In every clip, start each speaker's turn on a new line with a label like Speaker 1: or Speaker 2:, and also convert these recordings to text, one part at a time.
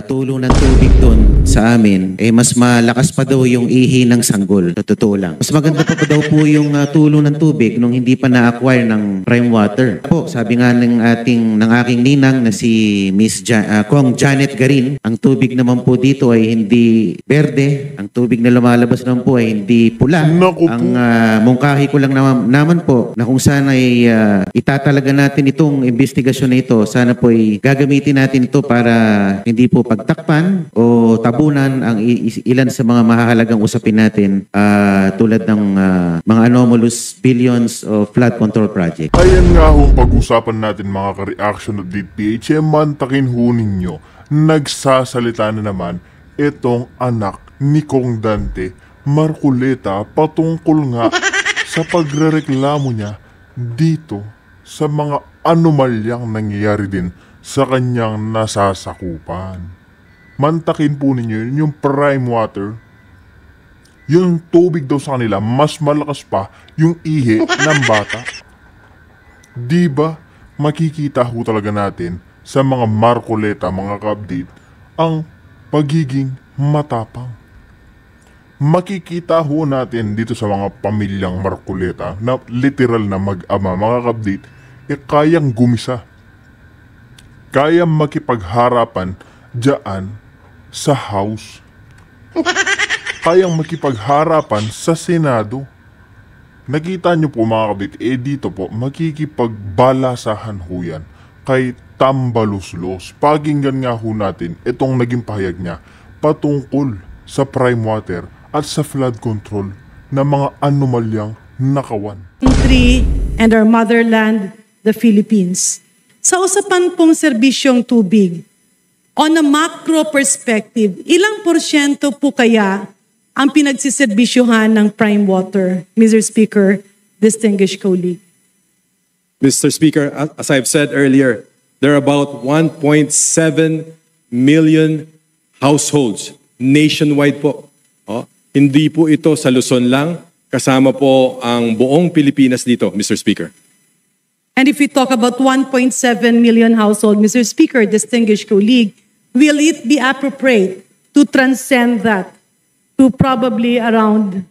Speaker 1: tulo ng tubig doon sa amin, mas malakas pa daw yung ihi ng sanggol. Sa totoo lang. Mas maganda pa daw po yung tulo ng tubig nung hindi pa na-acquire ng prime water. Po, sabi nga ng aking ninang na si Kong Janet Garin, ang tubig naman po dito ay hindi berde. Ang tubig na lumalabas naman po ay hindi pula. Ang mungkahi ko lang naman po na kung sana ay itatalaga natin itong investigasyon na ito, sana po ay gagamitin natin ito para hindi po pagtakpan o tabunan ang ilan sa mga mahahalagang usapin natin tulad ng mga anomalous billions of flood control project.
Speaker 2: Ayan nga ho pag-usapan natin mga ka-reaction of DPH. Mantakin ho ninyo, nagsasalita na naman itong anak ni Kong Dante Marcoleta patungkol nga sa pagrereklamo niya dito sa mga anomalyang nangyayari din sa kanyang nasasakupan. Mantakin po ninyo yung prime water, yung tubig daw sa kanila, mas malakas pa yung ihi ng bata. Diba, makikita ho talaga natin sa mga Marcoleta, mga ka-update, ang pagiging matapang. Makikita ho natin dito sa mga pamilyang Marcoleta na literal na mag-ama, mga ka-update, kayang gumisa. Kayang makipagharapan dyan sa house. Kayang makipagharapan sa Senado. Nakita nyo po mga kabit, dito po, makikipagbalasahan ho yan kay Tambaluslos. Pakinggan nga ho natin itong naging pahayag niya patungkol sa prime water at sa flood control na mga anomalyang nakawan.
Speaker 3: Country and our motherland, the Philippines. Sa usapan pong serbisyong tubig, on a macro perspective, ilang porsyento po kaya ang pinagsiserbisyuhan ng prime water, Mr. Speaker, distinguished colleague?
Speaker 4: Mr. Speaker, as I've said earlier, there are about 1.7 million households nationwide po. Hindi po ito sa Luzon lang, kasama po ang buong Pilipinas dito, Mr. Speaker.
Speaker 3: And if we talk about 1.7 million households, Mr. Speaker, distinguished colleague, will it be appropriate to transcend that to probably around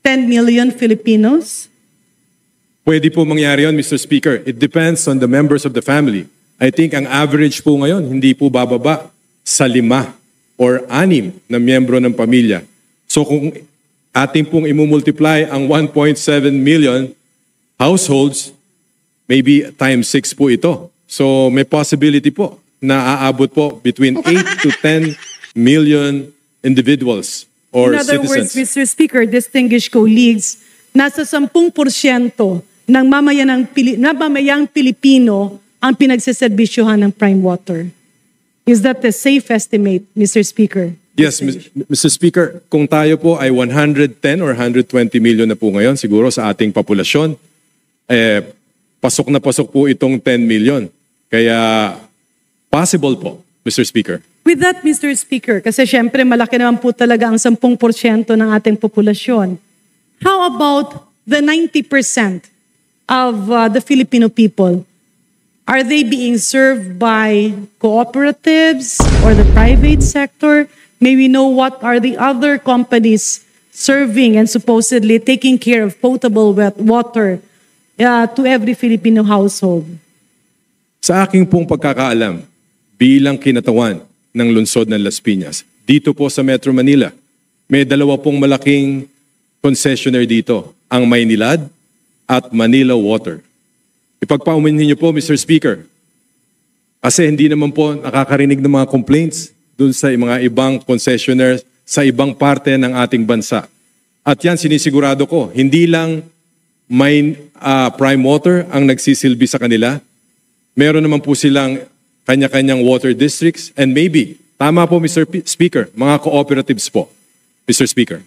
Speaker 3: 10 million Filipinos?
Speaker 4: Pwede po mangyari yun, Mr. Speaker. It depends on the members of the family. I think ang average po ngayon, hindi po bababa sa 5 or 6 na miyembro ng pamilya. So kung ating pong imumultiply ang 1.7 million households, maybe times 6 po ito. So may possibility po na aabot po between 8 to 10 million individuals or
Speaker 3: citizens. In other words,
Speaker 4: citizens.
Speaker 3: Mr. Speaker, distinguished colleagues, nasa 10% ng mamamayang Pilipino ang pinagseserbisyuhan ng prime water. Is that a safe estimate, Mr. Speaker?
Speaker 4: Yes, Mr. Speaker, kung tayo po ay 110 or 120 million na po ngayon siguro sa ating populasyon, pasok na pasok po itong 10 million. Kaya possible po, Mr. Speaker.
Speaker 3: With that, Mr. Speaker, kasi syempre malaki naman po talaga ang 10% ng ating populasyon. How about the 90% of the Filipino people? Are they being served by cooperatives or the private sector? May we know what are the other companies serving and supposedly taking care of potable water to every Filipino household?
Speaker 4: Sa aking pong pagkakaalam, bilang kinatawan ng lungsod ng Las Piñas, dito po sa Metro Manila, may 2 pong malaking concessionaire dito, ang Maynilad at Manila Water. Ipagpaumanhin niyo po, Mr. Speaker, kasi hindi naman po nakakarinig ng mga complaints dun sa mga ibang concessionaires sa ibang parte ng ating bansa. At yan, sinisigurado ko, hindi lang may prime water ang nagsisilbi sa kanila. Meron naman po silang kanya-kanyang water districts and maybe, tama po Mr. Speaker, mga cooperatives po, Mr. Speaker.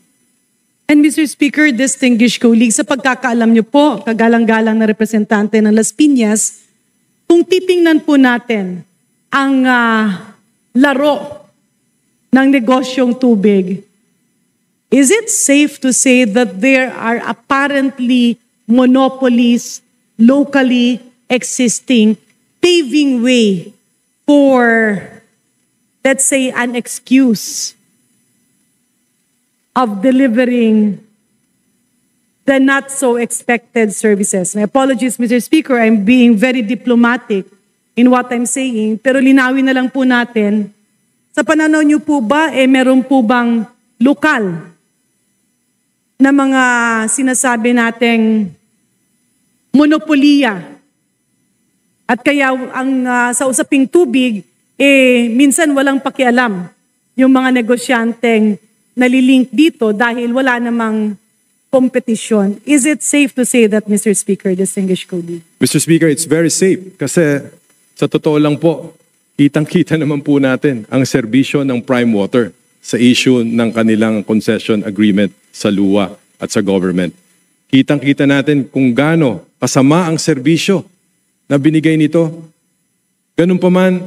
Speaker 3: And Mr. Speaker, distinguished colleagues, sa pagkakaalam niyo po, kagalang-galang na representante ng Las Piñas, kung titingnan po natin ang laro ng negosyong tubig, is it safe to say that there are apparently monopolies locally existing, paving way for let's say, an excuse of delivering the not so expected services. My apologies, Mr. Speaker, I'm being very diplomatic in what I'm saying, pero linawin na lang po natin, sa pananaw niyo po ba, meron po bang lokal na mga sinasabi nating monopoliya? At kaya ang sa usaping tubig, minsan walang pakialam yung mga negosyanteng nalilink dito dahil wala namang kompetisyon. Is it safe to say that, Mr. Speaker, distinguished colleague?
Speaker 4: Mr. Speaker, it's very safe kasi sa totoo lang po, kitang-kita naman po natin ang serbisyo ng Prime Water sa issue ng kanilang concession agreement sa LUA at sa government. Kitang-kita natin kung gaano kasama ang serbisyo na binigay nito. Ganun pa man,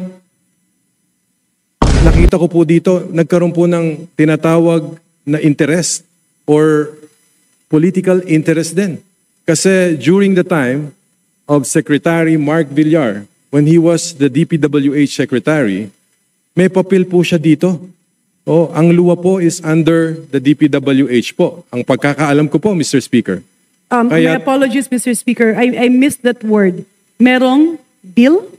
Speaker 4: nakita ko po dito, nagkaroon po ng tinatawag na interest or political interest din. Kasi during the time of Secretary Mark Villar, when he was the DPWH Secretary, may papel po siya dito. Ang LUA po is under the DPWH po. Ang pagkakaalam ko po, Mr. Speaker.
Speaker 3: My apologies, Mr. Speaker. I missed that word. Merong bill?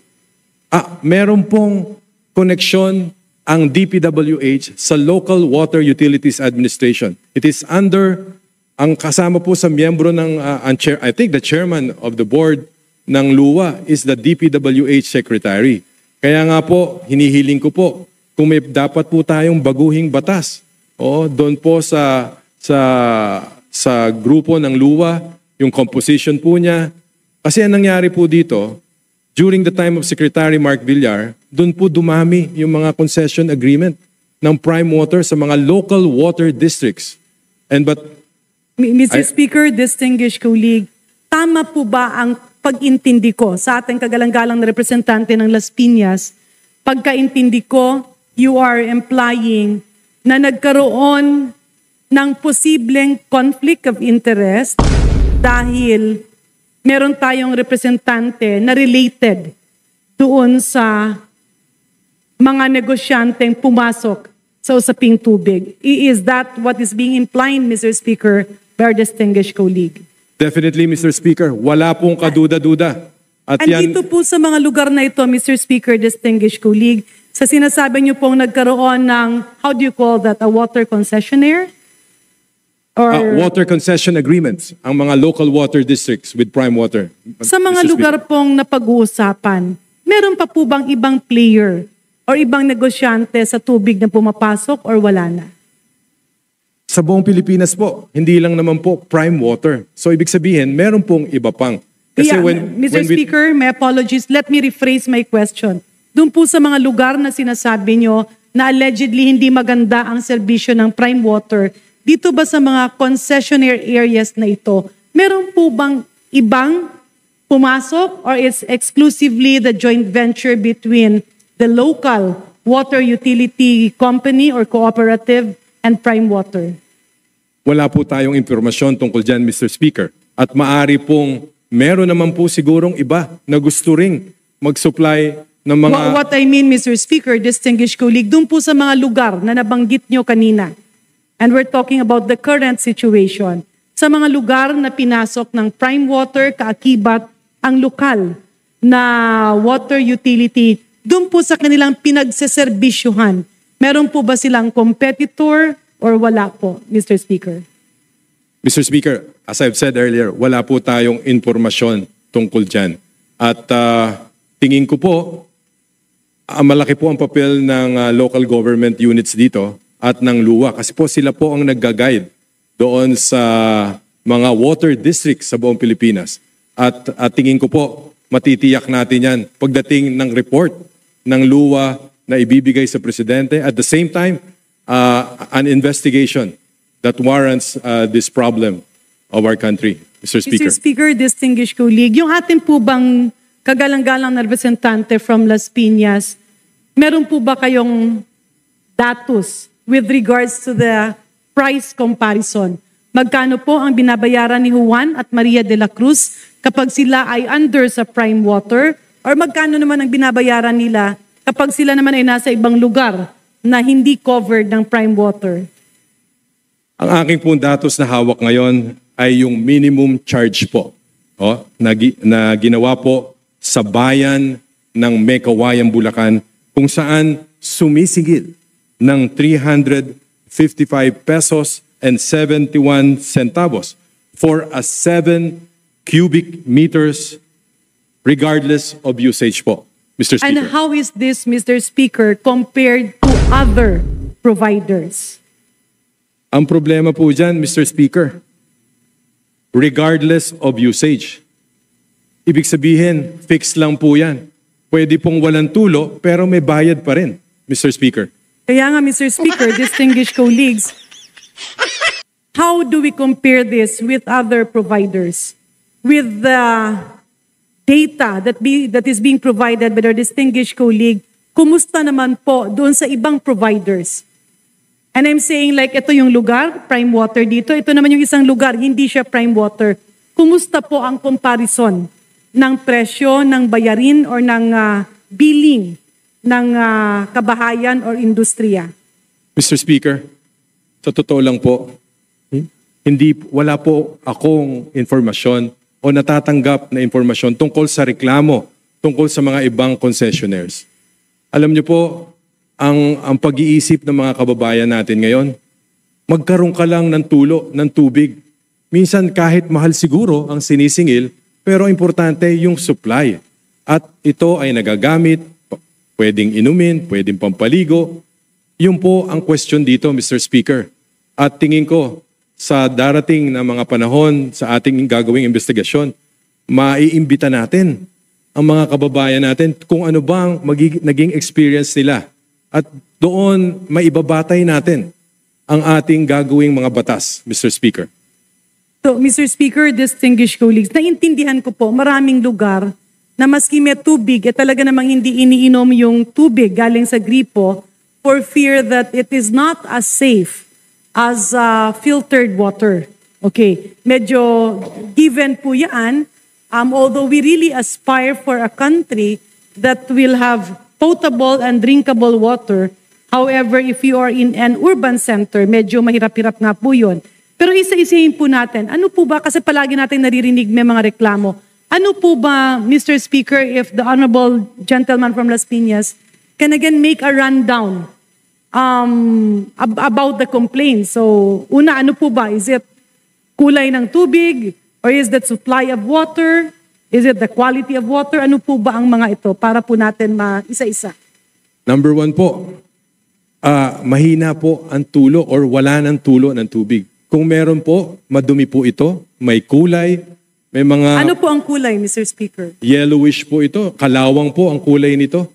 Speaker 4: Meron pong koneksyon ang DPWH sa Local Water Utilities Administration. It is under, ang kasama po sa miyembro ng, I think the chairman of the board ng LUA is the DPWH Secretary. Kaya nga po, hinihiling ko po, kung may dapat po tayong baguhing batas, doon po sa grupo ng LUA, yung composition po niya. Kasi ang nangyari po dito, during the time of Secretary Mark Villar, doon po dumami yung mga concession agreement ng Prime Water sa mga local water districts.
Speaker 3: Mr. Speaker, distinguished colleague, tama po ba ang pag-intindi ko sa ating kagalang-galang na representante ng Las Piñas? Pagkaintindi ko, you are implying na nagkaroon ng posibleng conflict of interest dahil meron tayong representante na related doon sa mga negosyanteng pumasok sa usaping tubig. Is that what is being implied, Mr. Speaker, by our distinguished colleague?
Speaker 4: Definitely, Mr. Speaker. Wala pong kaduda-duda. At
Speaker 3: andito po sa mga lugar na ito, Mr. Speaker, distinguished colleague, sa sinasabi niyo pong nagkaroon ng, how do you call that, a water concessionaire? Or
Speaker 4: water concession agreements, ang mga local water districts with Prime Water.
Speaker 3: sa mga lugar pong napag-uusapan, meron pa po bang ibang player or ibang negosyante sa tubig na pumapasok or wala na?
Speaker 4: Sa buong Pilipinas po, hindi lang naman po Prime Water. So ibig sabihin, meron pong iba pang. Kasi
Speaker 3: Mr. Speaker, my apologies. Let me rephrase my question. Doon po sa mga lugar na sinasabi nyo na allegedly hindi maganda ang serbisyo ng Prime Water, dito ba sa mga concessionaire areas na ito, meron po bang ibang pumasok or it's exclusively the joint venture between the local water utility company or cooperative and Prime Water?
Speaker 4: Wala po tayong impormasyon tungkol dyan, Mr. Speaker. At maari pong meron naman po sigurong iba na gusto ring mag-supply ng mga...
Speaker 3: What I mean, Mr. Speaker, distinguished colleague, doon po sa mga lugar na nabanggit nyo kanina, and we're talking about the current situation, sa mga lugar na pinasok ng Prime Water, kaakibat ang lokal na water utility, doon po sa kanilang pinagseserbisyuhan, meron po ba silang competitor or wala po, Mr. Speaker?
Speaker 4: Mr. Speaker, as I've said earlier, wala po tayong impormasyon tungkol dyan. At tingin ko po, malaki po ang papel ng local government units dito at ng LUA kasi po sila po ang nagga-guide doon sa mga water districts sa buong Pilipinas. At tingin ko po, matitiyak natin yan pagdating ng report ng LUA na ibibigay sa Presidente. At the same time, an investigation that warrants this problem of our country, Mr. Speaker.
Speaker 3: Mr. Speaker, distinguished colleague, yung ating po bang kagalang-galang na representante from Las Piñas, meron po ba kayong datos with regards to the price comparison? Magkano po ang binabayaran ni Juan at Maria de la Cruz kapag sila ay under sa Prime Water? Or magkano naman ang binabayaran nila kapag sila naman ay nasa ibang lugar na hindi covered ng prime water?
Speaker 4: Ang aking pong datos na hawak ngayon ay yung minimum charge po na ginawa po sa bayan ng Mekawayan, Bulacan, kung saan sumisigil ng 355 pesos and 71 centavos for a 7 cubic meters regardless of usage po, Mr. Speaker.
Speaker 3: And how is this, Mr. Speaker, compared to other providers?
Speaker 4: Ang problema po dyan, Mr. Speaker, regardless of usage. Ibig sabihin, fixed lang po yan. Pwede pong walang tulo, pero may bayad pa rin, Mr. Speaker.
Speaker 3: Kaya nga, Mr. Speaker, distinguished colleagues, how do we compare this with other providers? With the data that is being provided by our distinguished colleague, kumusta naman po doon sa ibang providers? And I'm saying like, ito yung lugar, prime water dito. Ito naman yung isang lugar, hindi siya prime water. Kumusta po ang comparison ng presyo, ng bayarin, or ng billing ng kabahayan or industriya?
Speaker 4: Mr. Speaker, sa totoo lang po, wala po akong informasyon o natatanggap na informasyon tungkol sa reklamo, tungkol sa mga ibang concessionaires. Alam niyo po, ang pag-iisip ng mga kababayan natin ngayon, magkaroon ka lang ng tulo, ng tubig. Minsan kahit mahal siguro ang sinisingil, pero importante yung supply. At ito ay nagagamit, pwedeng inumin, pwedeng pampaligo. Yun po ang question dito, Mr. Speaker. At tingin ko, sa darating na mga panahon sa ating gagawing investigasyon, maiimbita natin ang mga kababayan natin kung ano bang naging experience nila. At doon maibabatay natin ang ating gagawing mga batas, Mr. Speaker.
Speaker 3: So, Mr. Speaker, distinguished colleagues, naintindihan ko po, maraming lugar na maski may tubig, talaga namang hindi iniinom yung tubig galing sa gripo for fear that it is not as safe as filtered water. Okay, medyo given po yan, although we really aspire for a country that will have potable and drinkable water. However, if you are in an urban center, medyo mahirap-hirap nga po yun. Pero isa-isahin po natin, ano po ba, kasi palagi natin naririnig may mga reklamo, ano po ba, Mr. Speaker, if the Honorable Gentleman from Las Piñas can again make a rundown about the complaints? So, una, ano po ba? Is it kulay ng tubig? Or is that supply of water? Is it the quality of water? Ano po ba ang mga ito para po natin isa-isa?
Speaker 4: Number 1 po, mahina po ang tulo or wala ng tulo ng tubig. Kung meron po, madumi po ito, may kulay, may mga...
Speaker 3: Ano po ang kulay, Mr. Speaker?
Speaker 4: Yellowish po ito, kalawang po ang kulay nito.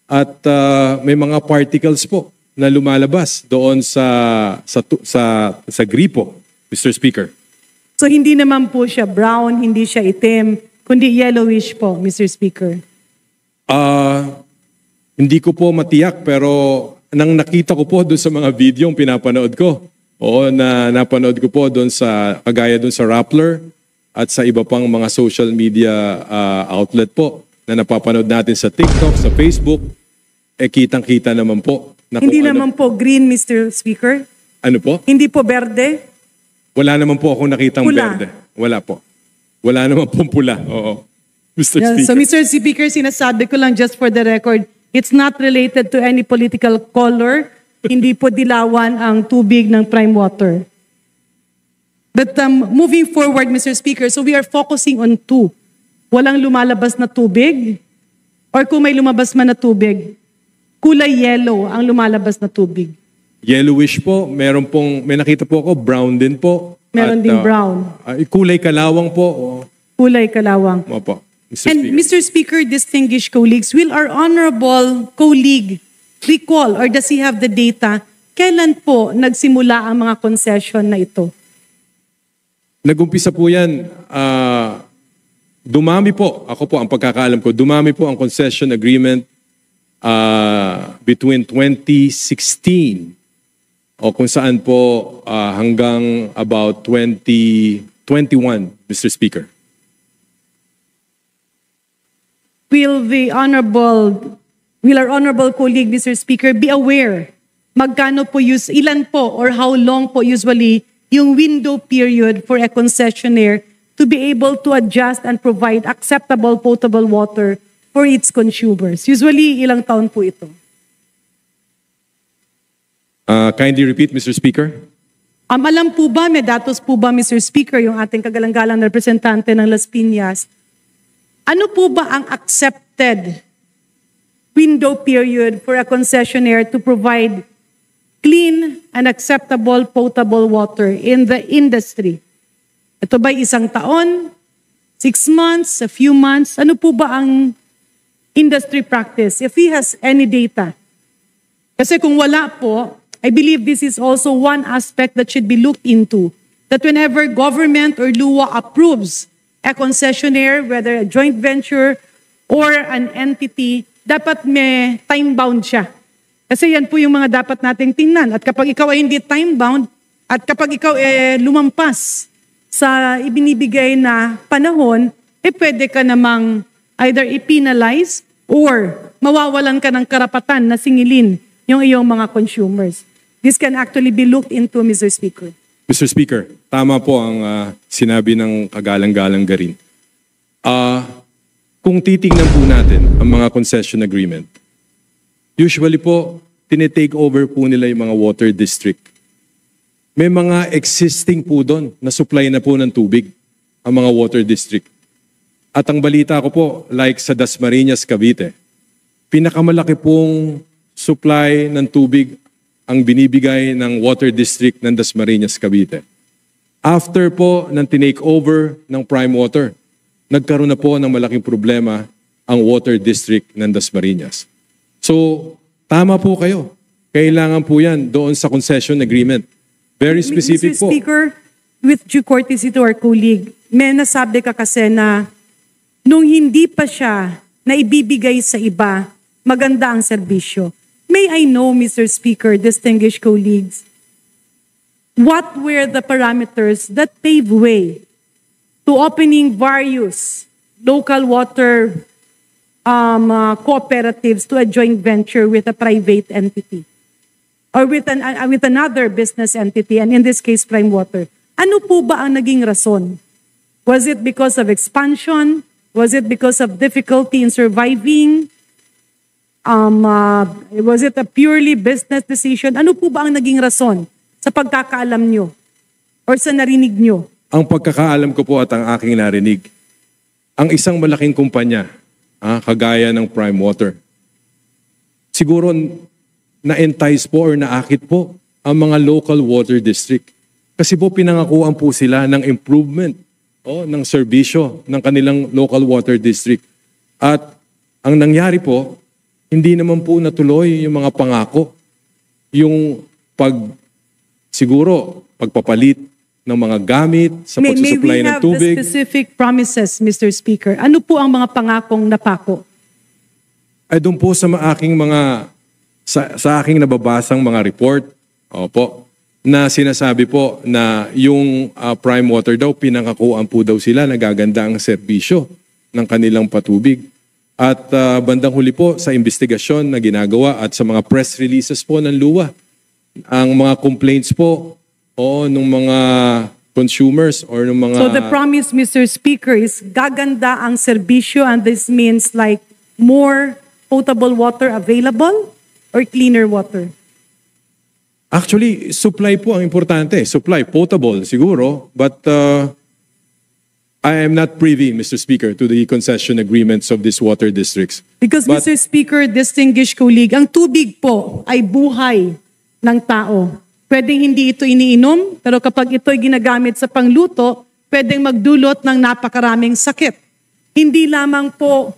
Speaker 4: At may mga particles po na lumalabas doon sa gripo, Mr. Speaker.
Speaker 3: So hindi naman po siya brown, hindi siya itim, kundi yellowish po, Mr. Speaker.
Speaker 4: Hindi ko po matiyak, pero nang nakita ko po doon sa mga video yung pinapanood ko, napanood ko po doon kagaya doon sa Rappler at sa iba pang mga social media outlet po na napapanood natin sa TikTok, sa Facebook, kitang-kita naman po.
Speaker 3: Hindi naman po green, Mr. Speaker?
Speaker 4: Ano po?
Speaker 3: Hindi po berde?
Speaker 4: Wala naman po akong nakitang
Speaker 3: Pula.
Speaker 4: berde. Wala po. Wala naman pong pula. Oo. Mr. Speaker.
Speaker 3: So Mr. Speaker, sinasabi ko lang just for the record, it's not related to any political color. Hindi po dilawan ang tubig ng prime water. But moving forward, Mr. Speaker, so we are focusing on 2. Walang lumalabas na tubig, or kung may lumabas man na tubig, kulay yellow ang lumalabas na tubig.
Speaker 4: Yellowish po. May nakita po ako, brown din po.
Speaker 3: Meron ding brown.
Speaker 4: Kulay kalawang po.
Speaker 3: Kulay kalawang.
Speaker 4: Opo, Mr.
Speaker 3: And
Speaker 4: Speaker.
Speaker 3: Mr. Speaker, distinguished colleagues, will our honorable colleague recall or does he have the data, kailan po nagsimula ang mga concession na ito?
Speaker 4: Nagumpisa po yan, dumami po, ako po ang pagkakaalam ko, dumami po ang concession agreement between 2016 o kung saan po hanggang about 2021, Mr. Speaker.
Speaker 3: Will the honorable will our honorable colleague, Mr. Speaker, be aware magkano po ilan po or how long po usually yung window period for a concessionaire to be able to adjust and provide acceptable potable water for its consumers. Usually, ilang taon po ito?
Speaker 4: Kindly repeat, Mr. Speaker.
Speaker 3: Alam po ba, may datos po ba, Mr. Speaker, yung ating kagalang-galang na representante ng Las Piñas, ano po ba ang accepted window period for a concessionaire to provide clean and acceptable potable water in the industry? Ito ba isang taon, 6 months, a few months? Ano po ba ang industry practice? If he has any data. Kasi kung wala po, I believe this is also one aspect that should be looked into. That whenever government or LUA approves a concessionaire, whether a joint venture or an entity, dapat may time-bound siya. Kasi yan po yung mga dapat nating tingnan. At kapag ikaw ay hindi time-bound, at kapag ikaw lumampas sa ibinibigay na panahon, pwede ka namang either i-penalize or mawawalan ka ng karapatan na singilin yung iyong mga consumers. This can actually be looked into, Mr. Speaker.
Speaker 4: Mr. Speaker, tama po ang sinabi ng kagalang-galang Garin. Kung titingnan po natin ang mga concession agreement, usually po, tinitake over po nila yung mga water district. May mga existing po doon na supply na po ng tubig ang mga water district. At ang balita ko po, like sa Dasmariñas, Cavite, pinakamalaki pong supply ng tubig ang binibigay ng water district ng Dasmariñas, Cavite. After po ng tinake over ng Prime Water, nagkaroon na po ng malaking problema ang water district ng Dasmariñas. So, tama po kayo. Kailangan po yan doon sa concession agreement. Very specific
Speaker 3: Mr.
Speaker 4: po.
Speaker 3: Speaker, with due courtesy to our colleague, may nasabi ka kasi na nung hindi pa siya na ibibigay sa iba, maganda ang serbisyo. May I know, Mr. Speaker, distinguished colleagues, what were the parameters that paved way to opening various local water cooperatives to a joint venture with a private entity or with another business entity, and in this case, Prime Water? Ano po ba ang naging rason? Was it because of expansion? Was it because of difficulty in surviving? Was it a purely business decision? Ano po ba ang naging rason sa pagkakaalam nyo or sa narinig nyo?
Speaker 4: Ang pagkakaalam ko po at ang aking narinig, ang isang malaking kumpanya, kagaya ng Prime Water, siguro na-entice po or naakit po ang mga local water district. Kasi po pinangakuan po sila ng improvement ng serbisyo ng kanilang local water district. At ang nangyari po, hindi naman po natuloy yung mga pangako. Yung pagpapalit ng mga gamit sa pagsusupply ng tubig.
Speaker 3: May we have the specific promises, Mr. Speaker? Ano po ang mga pangakong napako?
Speaker 4: Ay doon po sa aking nababasang mga report, na sinasabi po na yung Prime Water daw, pinangakuan po daw sila na gaganda ang serbisyo ng kanilang patubig. At bandang huli po sa investigasyon na ginagawa at sa mga press releases po ng LUA, ang mga complaints po ng mga consumers or ng mga...
Speaker 3: So the promise, Mr. Speaker, is gaganda ang serbisyo, and this means like more potable water available or cleaner water?
Speaker 4: Actually, supply po ang importante. Supply, potable siguro, but I am not privy, Mr. Speaker, to the concession agreements of these water districts.
Speaker 3: Because,
Speaker 4: But-
Speaker 3: Mr. Speaker, distinguished colleague, ang tubig po ay buhay ng tao. Pwedeng hindi ito iniinom, pero kapag ito ay ginagamit sa pangluto, pwedeng magdulot ng napakaraming sakit. Hindi lamang po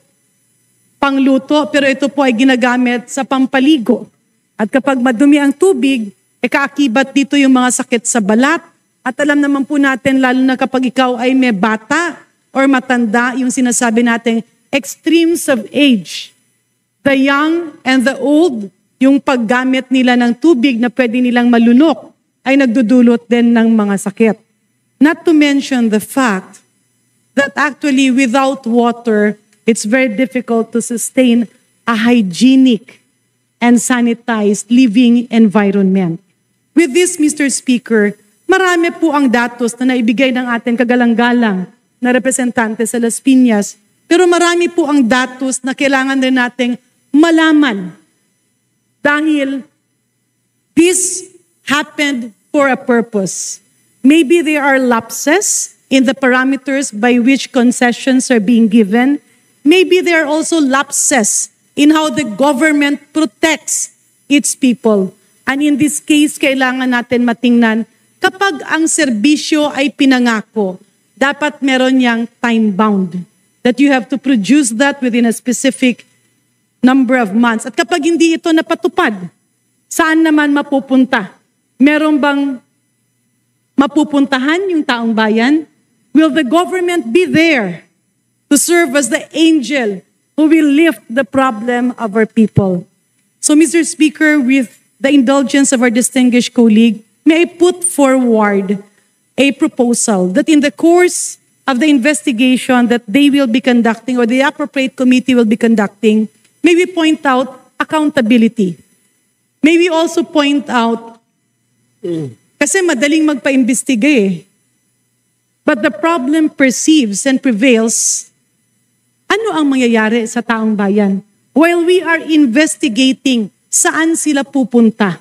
Speaker 3: pangluto, pero ito po ay ginagamit sa pampaligo. At kapag madumi ang tubig, kaakibat dito yung mga sakit sa balat. At alam naman po natin, lalo na kapag ikaw ay may bata or matanda, yung sinasabi natin, extremes of age. The young and the old, yung paggamit nila ng tubig na pwede nilang malunok, ay nagdudulot din ng mga sakit. Not to mention the fact that actually without water, it's very difficult to sustain a hygienic and sanitized living environment. With this, Mr. Speaker, marami po ang datos na naibigay ng ating kagalang-galang na representante sa Las Piñas, pero marami po ang datos na kailangan din nating malaman dahil this happened for a purpose. Maybe there are lapses in the parameters by which concessions are being given. Maybe there are also lapses in how the government protects its people. And in this case, kailangan natin matingnan, kapag ang serbisyo ay pinangako, dapat meron niyang time-bound. That you have to produce that within a specific number of months. At kapag hindi ito napatupad, saan naman mapupunta? Meron bang mapupuntahan yung taong bayan? Will the government be there to serve as the angel who will lift the problem of our people? So, Mr. Speaker, with the indulgence of our distinguished colleague, may I put forward a proposal that in the course of the investigation that they will be conducting or the appropriate committee will be conducting, may we point out accountability. May we also point out, kasi madaling magpa-imbestiga eh. But the problem perceives and prevails, ano ang mangyayari sa taong bayan? While we are investigating saan sila pupunta,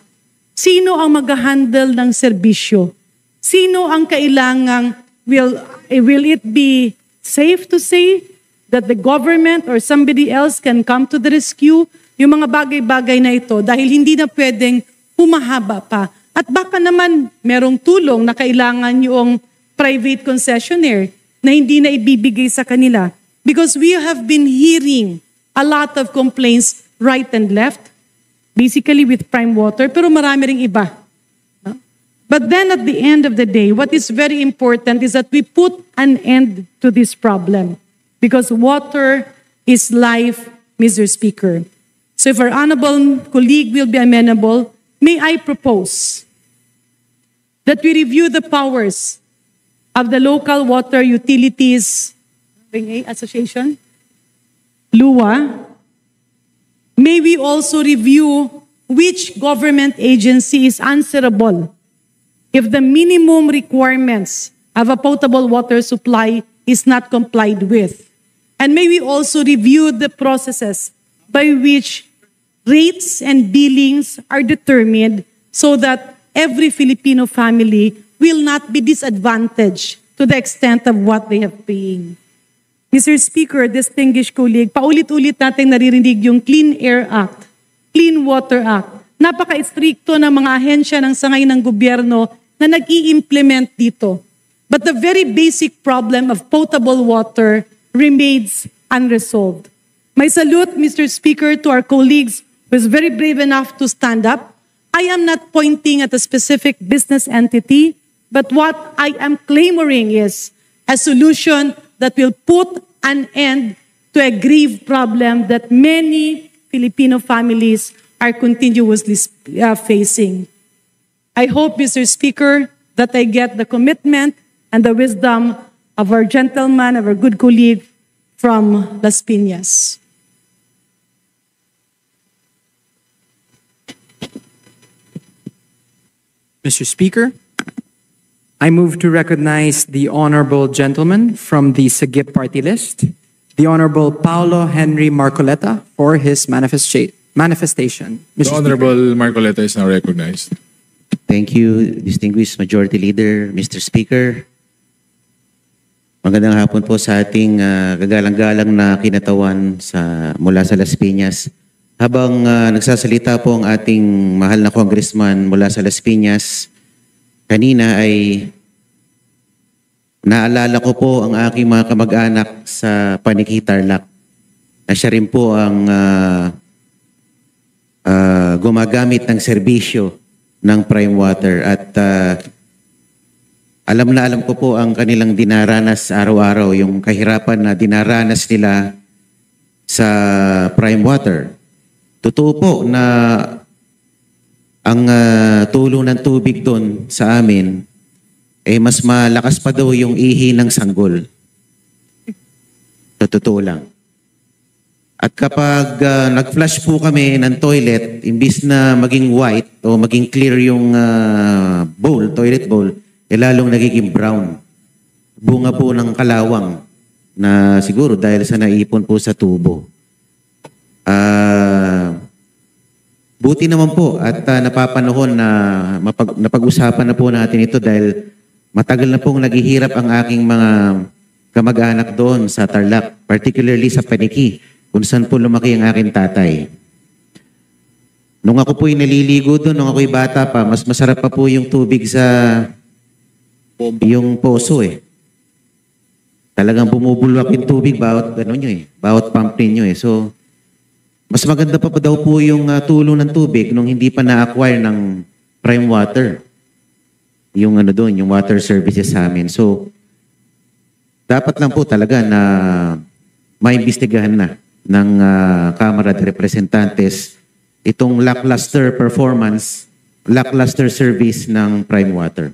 Speaker 3: sino ang mag-handle ng serbisyo? Sino ang kailangang, will it be safe to say that the government or somebody else can come to the rescue? Yung mga bagay-bagay na ito dahil hindi na pwedeng humahaba pa. At baka naman merong tulong na kailangan yung private concessionaire na hindi na ibibigay sa kanila. Because we have been hearing a lot of complaints right and left, basically with Prime Water, pero marami ring iba. But then at the end of the day, what is very important is that we put an end to this problem. Because water is life, Mr. Speaker. So if our honorable colleague will be amenable, may I propose that we review the powers of the Local Water Utilities Association, LUA. May we also review which government agency is answerable if the minimum requirements of a potable water supply is not complied with. And may we also review the processes by which rates and billings are determined so that every Filipino family will not be disadvantaged to the extent of what they have paying. Mr. Speaker, distinguished colleague, paulit-ulit natin naririnig yung Clean Air Act, Clean Water Act. Napaka-istrikto ng mga ahensya ng sangay ng gobyerno na nag-i-implement dito. But the very basic problem of potable water remains unresolved. My salute, Mr. Speaker, to our colleagues who is very brave enough to stand up. I am not pointing at a specific business entity, but what I am clamoring is a solution that will put an end to a grave problem that many Filipino families are continuously facing. I hope, Mr. Speaker, that I get the commitment and the wisdom of our gentleman, of our good colleague from Las Piñas.
Speaker 5: Mr. Speaker, I move to recognize the honorable gentleman from the Sagip party list, the Honorable Paulo Henry Marcoleta, for his manifestation.
Speaker 4: The Honorable Marcoleta is now recognized.
Speaker 1: Thank you, distinguished Majority Leader, Mr. Speaker. Magandang hapon po sa ating kagalang-galang na kinatawan mula sa Las Piñas. Habang nagsasalita po ang ating mahal na congressman mula sa Las Piñas, kanina ay naalala ko po ang aking mga kamag-anak sa Paniki Tarlac na siya rin po ang gumagamit ng serbisyo ng Prime Water at alam ko po ang kanilang dinaranas araw-araw, yung kahirapan na dinaranas nila sa Prime Water. Totoo po na ang tulong ng tubig doon sa amin, mas malakas pa daw yung ihi ng sanggol. Totoo lang. At kapag nag-flush po kami ng toilet, imbis na maging white o maging clear yung toilet bowl, lalong nagiging brown. Bunga po ng kalawang na siguro dahil sa naipon po sa tubo. Buti naman po at napapanahon na napag-usapan na po natin ito dahil matagal na pong naghihirap ang aking mga kamag-anak doon sa Tarlac, particularly sa Paniki, kung saan po lumaki ang aking tatay. Nung ako po'y naliligo doon, nung ako'y bata pa, mas masarap pa po yung tubig sa yung poso eh. Talagang bumubulwak yung tubig bawat bawat pump ninyo eh. So, mas maganda pa daw po yung tulo ng tubig nung hindi pa na-acquire ng Prime Water. Yung doon, yung water services sa amin. So, dapat lang po talaga na maimbestigahan na ng Kamara de Representantes itong lackluster performance, lackluster service ng Prime Water.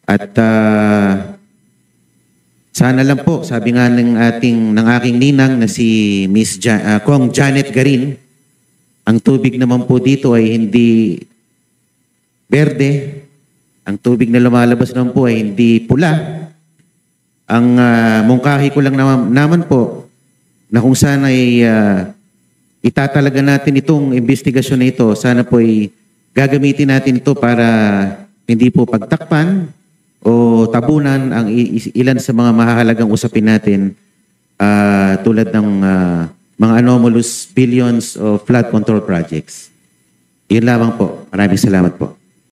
Speaker 1: At sana lang po, sabi nga ng aking ninang na si Kong Janet Garin, ang tubig naman po dito ay hindi berde, ang tubig na lumalabas naman po ay hindi pula. Ang mungkahi ko lang naman po na kung sana ay itatalaga natin itong investigasyon na ito, sana po ay gagamitin natin ito para hindi po pagtakpan o tabunan ang ilan sa mga mahahalagang usapin natin tulad ng mga anomalous billions of flood control projects. Yun lamang po. Maraming salamat po.